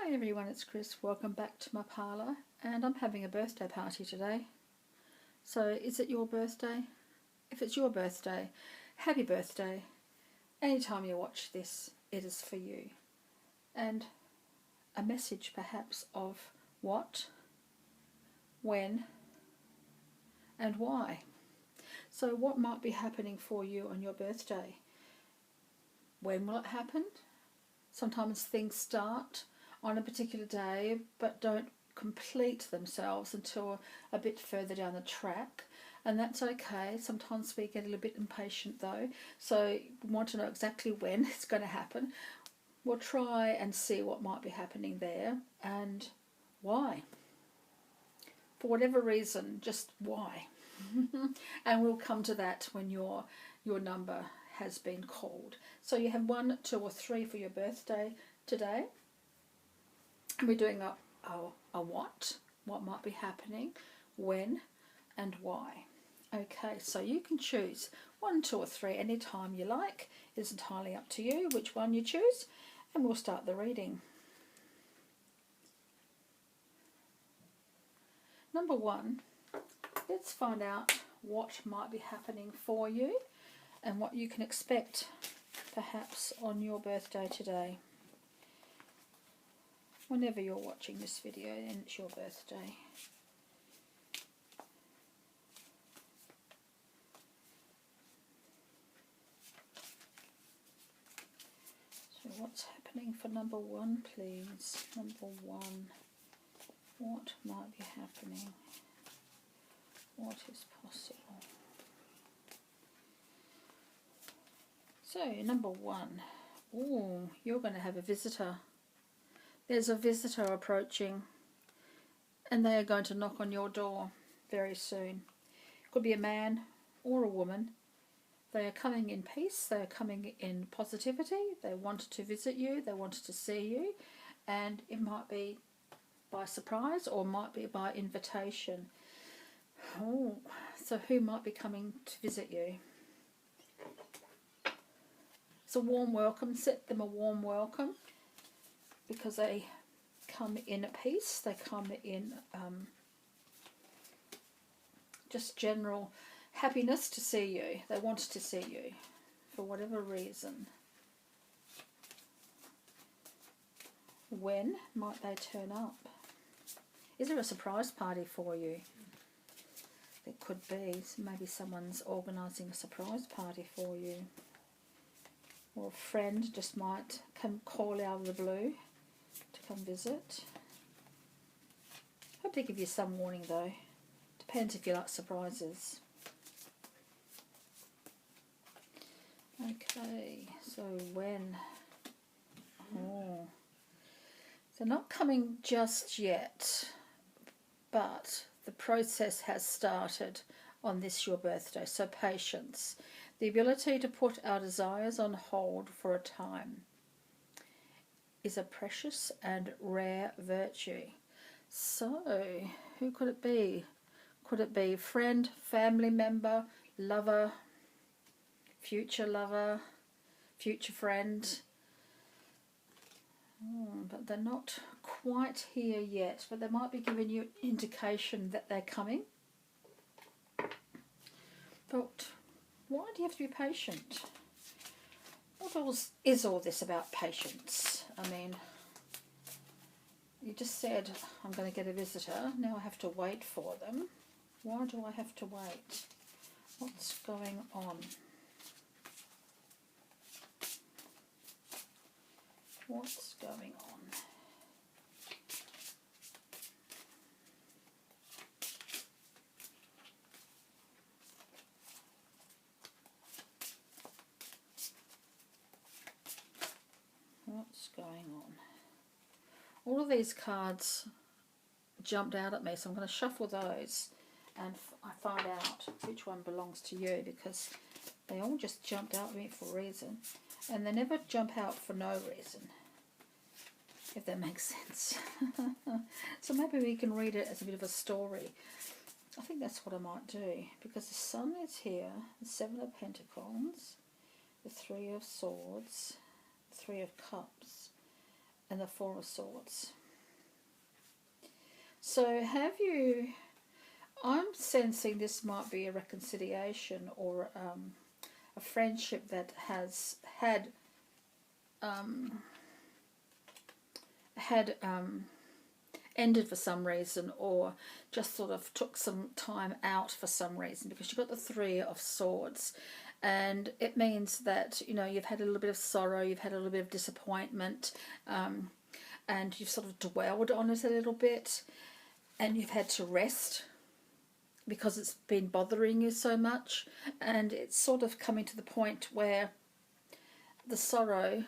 Hi everyone, it's Chris. Welcome back to my parlour, and I'm having a birthday party today. So is it your birthday? If it's your birthday, happy birthday. Anytime you watch this, it is for you. And a message perhaps of what, when and why. So what might be happening for you on your birthday? When will it happen? Sometimes things start on a particular day but don't complete themselves until a bit further down the track, and that's okay. Sometimes we get a little bit impatient though, so we want to know exactly when it's going to happen. We'll try and see what might be happening there and why. For whatever reason, just why. And we'll come to that when your number has been called. So you have 1, 2 or 3 for your birthday today. And we're doing a what might be happening, when and why. Okay, so you can choose 1, 2 or 3 any time you like. It's entirely up to you which one you choose, and we'll start the reading. Number 1, let's find out what might be happening for you and what you can expect perhaps on your birthday today. Whenever you're watching this video and it's your birthday. So what's happening for number 1, please? Number 1, what might be happening? What is possible? So number 1, ooh, you're going to have a visitor. There's a visitor approaching, and they are going to knock on your door very soon. Could be a man or a woman. They are coming in peace, they are coming in positivity, they wanted to visit you, they wanted to see you, and it might be by surprise or might be by invitation. Oh, so who might be coming to visit you? It's a warm welcome. Set them a warm welcome, because they come in peace, they come in just general happiness to see you. They wanted to see you for whatever reason. When might they turn up? Is there a surprise party for you? There could be. Maybe someone's organising a surprise party for you. Or a friend just might come call out of the blue to come visit. Hope they give you some warning though. Depends if you like surprises. Okay, so when? Oh, they're not coming just yet, but the process has started on this your birthday, so patience. The ability to put our desires on hold for a time is a precious and rare virtue. So, who could it be? Could it be friend, family member, lover, future friend? But they're not quite here yet, but they might be giving you an indication that they're coming. But why do you have to be patient? What is all this about patience? I mean, you just said, I'm going to get a visitor. Now I have to wait for them. Why do I have to wait? What's going on? What's going on? What's going on? All of these cards jumped out at me, so I'm going to shuffle those and I find out which one belongs to you, because they all just jumped out at me for a reason, and they never jump out for no reason, if that makes sense. So maybe we can read it as a bit of a story. I think that's what I might do, because the Sun is here, the 7 of Pentacles, the 3 of Swords, the 3 of Cups, and the Four of Swords. So I'm sensing this might be a reconciliation or a friendship that has had ended for some reason, or just sort of took some time out for some reason, because you've got the Three of Swords, and it means that, you know, you've had a little bit of sorrow, you've had a little bit of disappointment, and you've sort of dwelled on it a little bit, and you've had to rest because it's been bothering you so much, and it's sort of coming to the point where the sorrow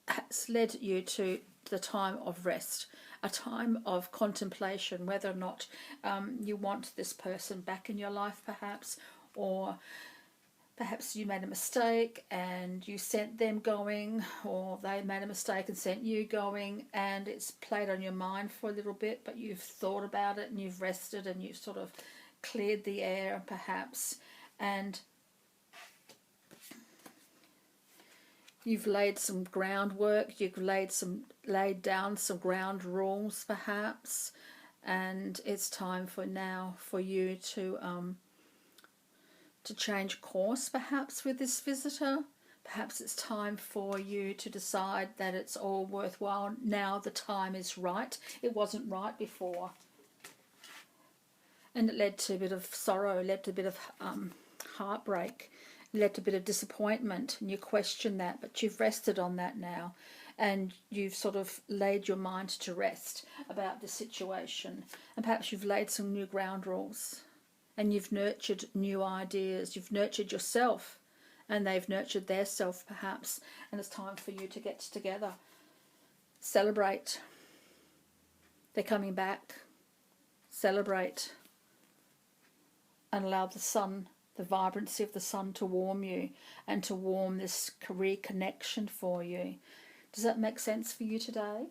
has led you to the time of rest, a time of contemplation, whether or not you want this person back in your life, perhaps, or perhaps you made a mistake and you sent them going, or they made a mistake and sent you going, and it's played on your mind for a little bit, but you've thought about it and you've rested and you've sort of cleared the air, perhaps, and you've laid some groundwork, you've laid down some ground rules, perhaps, and it's time for you to change course, perhaps, with this visitor. Perhaps it's time for you to decide that it's all worthwhile. Now the time is right. It wasn't right before. And it led to a bit of sorrow, led to a bit of heartbreak, led to a bit of disappointment, and you question that, but you've rested on that now, and you've sort of laid your mind to rest about the situation, and perhaps you've laid some new ground rules, and you've nurtured new ideas, you've nurtured yourself, and they've nurtured their self, perhaps, and it's time for you to get together, celebrate. They're coming back. Celebrate, and allow the sun, the vibrancy of the sun, to warm you and to warm this career connection for you. Does that make sense for you today?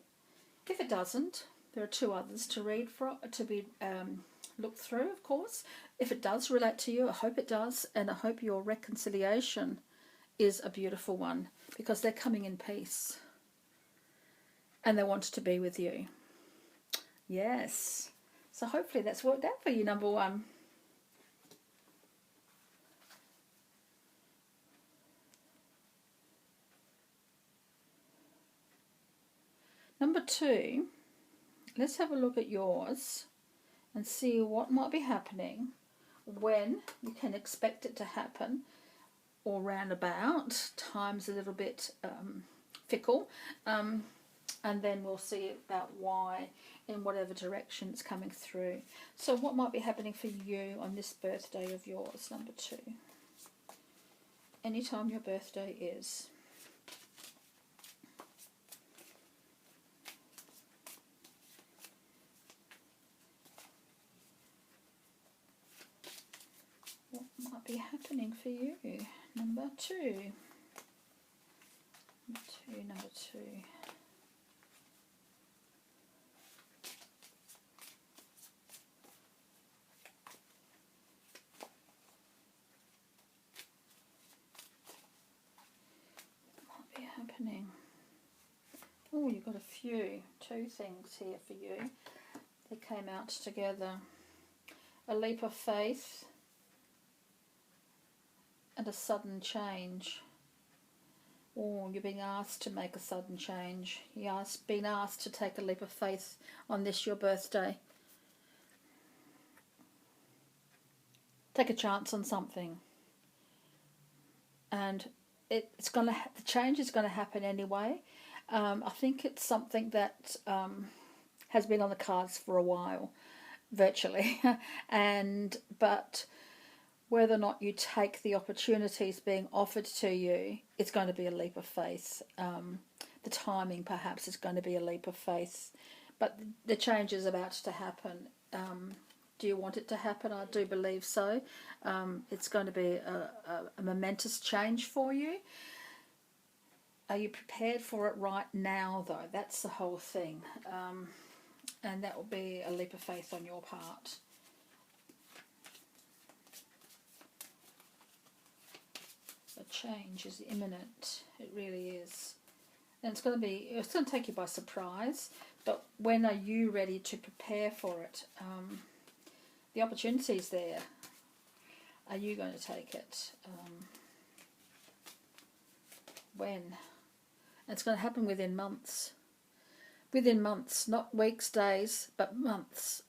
If it doesn't, there are two others to read for, to be looked through, of course. If it does relate to you, I hope it does, and I hope your reconciliation is a beautiful one, because they're coming in peace and they want to be with you. Yes. So hopefully that's worked out for you, number one. Number two, let's have a look at yours and see what might be happening, when you can expect it to happen, or roundabout. Time's a little bit fickle, and then we'll see about why, in whatever direction it's coming through. So what might be happening for you on this birthday of yours, number two? Anytime your birthday is. What might be happening for you, number two? Number two. Happening. Oh, you've got two things here for you. They came out together. A leap of faith and a sudden change. Oh, you're being asked to make a sudden change. You're being asked to take a leap of faith on this, your birthday. Take a chance on something. And the change is going to happen anyway. I think it's something that has been on the cards for a while, virtually, but whether or not you take the opportunities being offered to you, it's going to be a leap of faith. The timing, perhaps, is going to be a leap of faith, but the change is about to happen. Do you want it to happen? I do believe so. It's going to be a momentous change for you. Are you prepared for it right now, though? That's the whole thing. And that will be a leap of faith on your part. A change is imminent. It really is. And it's going to take you by surprise, but when are you ready to prepare for it? The opportunity's there. Are you going to take it? When? And it's going to happen within months. Within months, not weeks, days, but months.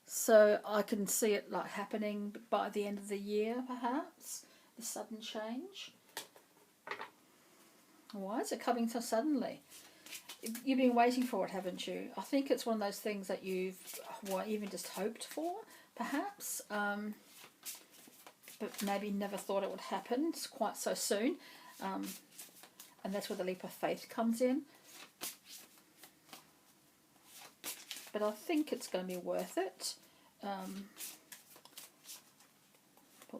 So I can see it like happening by the end of the year, perhaps. The sudden change. Why is it coming so suddenly? You've been waiting for it, haven't you? I think it's one of those things that you've even just hoped for, perhaps, but maybe never thought it would happen quite so soon. And that's where the leap of faith comes in. But I think it's going to be worth it. But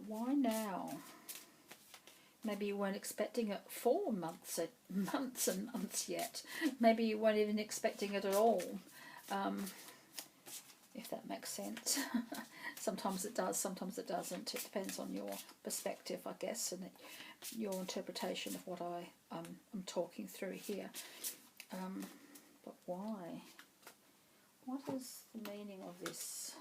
why now? Maybe you weren't expecting it for months and months yet. Maybe you weren't even expecting it at all, if that makes sense. Sometimes it does, sometimes it doesn't. It depends on your perspective, I guess, and your interpretation of what I'm talking through here. But why? What is the meaning of this?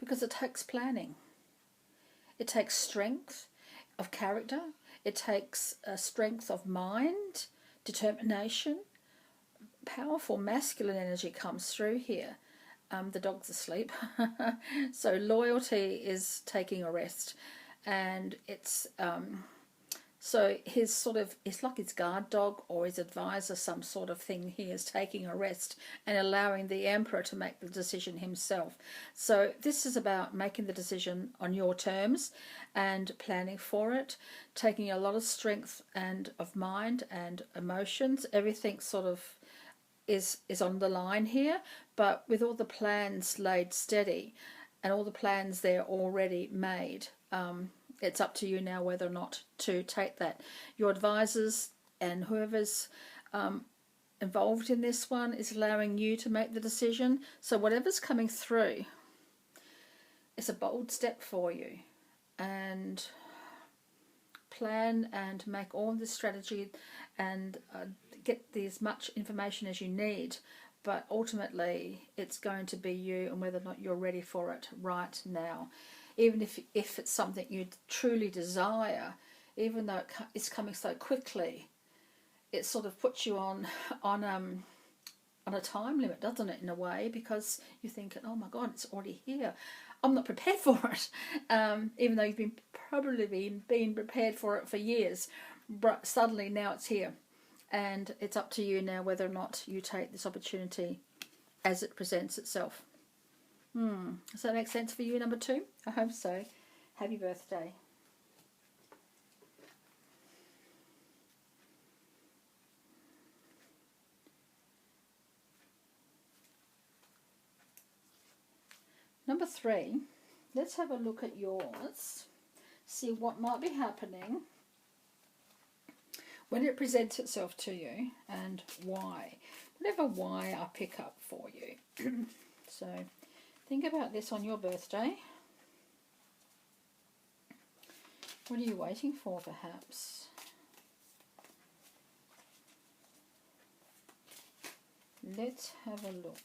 Because it takes planning. It takes strength of character. It takes a strength of mind, determination. Powerful masculine energy comes through here. The dog's asleep. So loyalty is taking a rest. And it's... so his it's like his guard dog or his advisor, some sort of thing. He is taking a rest and allowing the Emperor to make the decision himself. So this is about making the decision on your terms and planning for it, taking a lot of strength and of mind and emotions. Everything sort of is on the line here, but with all the plans laid steady and all the plans there already made. It's up to you now whether or not to take that. Your advisors and whoever's involved in this one is allowing you to make the decision. So whatever's coming through, it's a bold step for you. And plan and make all the strategy and get as much information as you need. But ultimately, it's going to be you and whether or not you're ready for it right now. Even if it's something you truly desire, even though it's coming so quickly, it sort of puts you on a time limit, doesn't it, in a way, because you're thinking, oh my God, it's already here. I'm not prepared for it, even though you've probably been prepared for it for years. But suddenly now it's here, and it's up to you now whether or not you take this opportunity as it presents itself. Does that make sense for you, number 2? I hope so. Happy birthday. Number 3, let's have a look at yours. See what might be happening when it presents itself to you and why. Whatever why I pick up for you. So think about this on your birthday. What are you waiting for, perhaps? Let's have a look.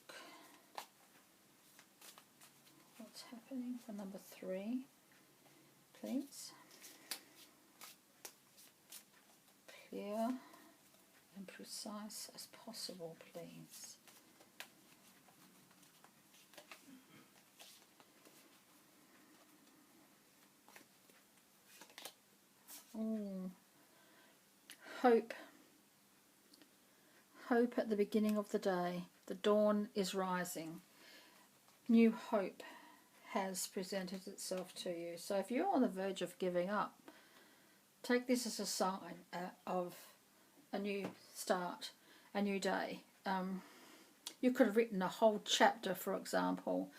What's happening for number 3, please? Clear and precise as possible, please. Hope. Hope at the beginning of the day. The dawn is rising. New hope has presented itself to you. So if you're on the verge of giving up, take this as a sign of a new start, a new day. You could have written a whole chapter, for example,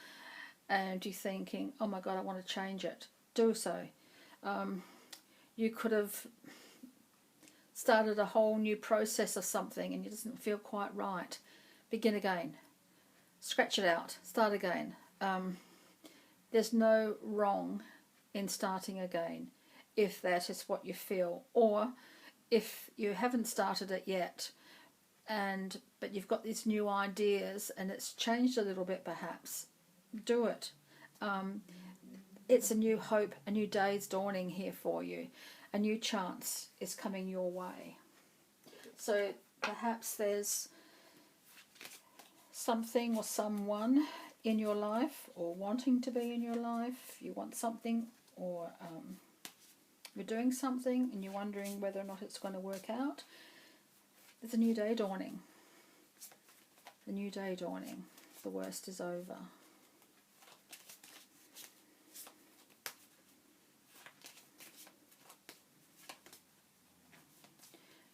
and you're thinking, oh my God, I want to change it. Do so. You could have started a whole new process of something and it doesn't feel quite right. Begin again. Scratch it out. Start again. There's no wrong in starting again, if that is what you feel, or if you haven't started it yet, but you've got these new ideas and it's changed a little bit perhaps, do it. It's a new hope, a new day is dawning here for you. A new chance is coming your way. So perhaps there's something or someone in your life, or wanting to be in your life. You want something, or you're doing something and you're wondering whether or not it's going to work out. There's a new day dawning. The new day dawning. The worst is over.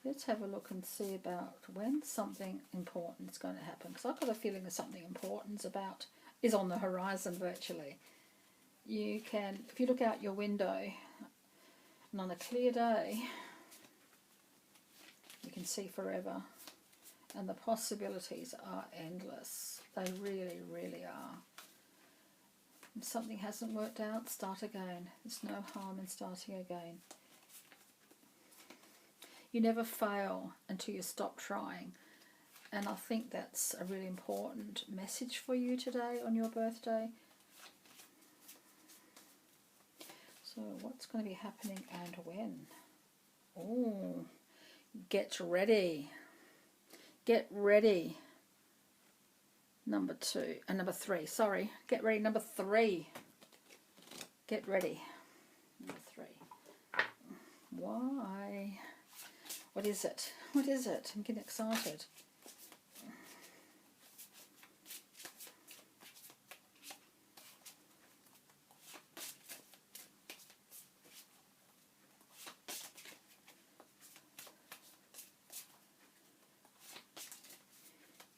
Let's have a look and see about when something important is going to happen. Because I've got a feeling that something important is on the horizon virtually. You can, if you look out your window, and on a clear day, you can see forever. And the possibilities are endless. They really, really are. If something hasn't worked out, start again. There's no harm in starting again. You never fail until you stop trying. And I think that's a really important message for you today on your birthday. So what's going to be happening and when? Oh, get ready. Get ready. Number 3, sorry. Get ready, number 3. Get ready. Number 3. Why? What is it? What is it? I'm getting excited.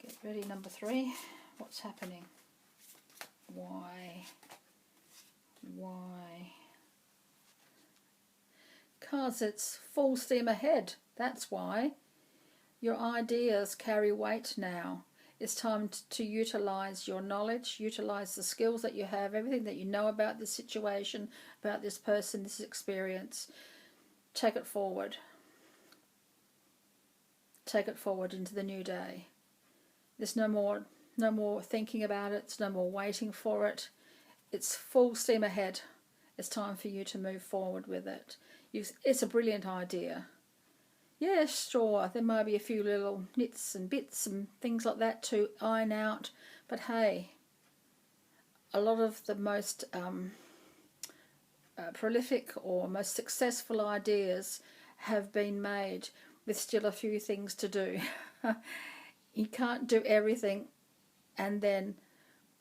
Get ready, number 3. What's happening? Why? Why? Because it's full steam ahead. That's why. Your ideas carry weight now. It's time to utilise your knowledge, utilise the skills that you have, everything that you know about this situation, about this person, this experience. Take it forward. Take it forward into the new day. There's no more thinking about it. It's no more waiting for it. It's full steam ahead. It's time for you to move forward with it. It's a brilliant idea. Yeah, sure, there might be a few little nits and bits and things like that to iron out, but hey, a lot of the most prolific or most successful ideas have been made with still a few things to do. You can't do everything and then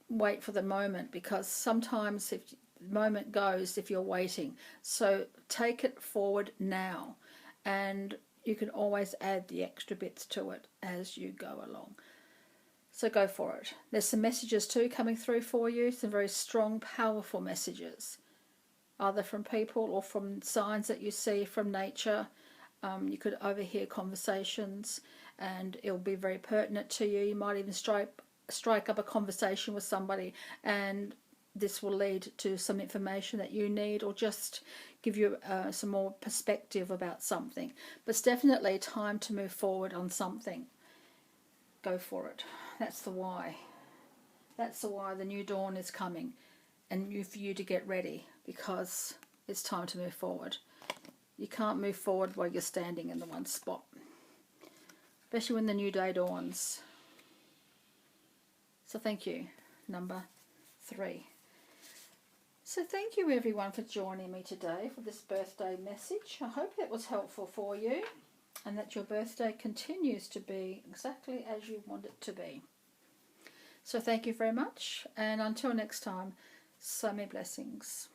wait for the moment, because sometimes if the moment goes if you're waiting. So take it forward now, and you can always add the extra bits to it as you go along. So go for it. There's some messages too coming through for you, some very strong, powerful messages, either from people or from signs that you see from nature. You could overhear conversations and it'll be very pertinent to you. You might even strike up a conversation with somebody, and this will lead to some information that you need, or just give you some more perspective about something. But it's definitely time to move forward on something. Go for it. That's the why. That's the why the new dawn is coming, and for you to get ready, because it's time to move forward. You can't move forward while you're standing in the one spot, especially when the new day dawns. So thank you, number 3. So thank you everyone for joining me today for this birthday message. I hope that was helpful for you, and that your birthday continues to be exactly as you want it to be. So thank you very much, and until next time, so many blessings.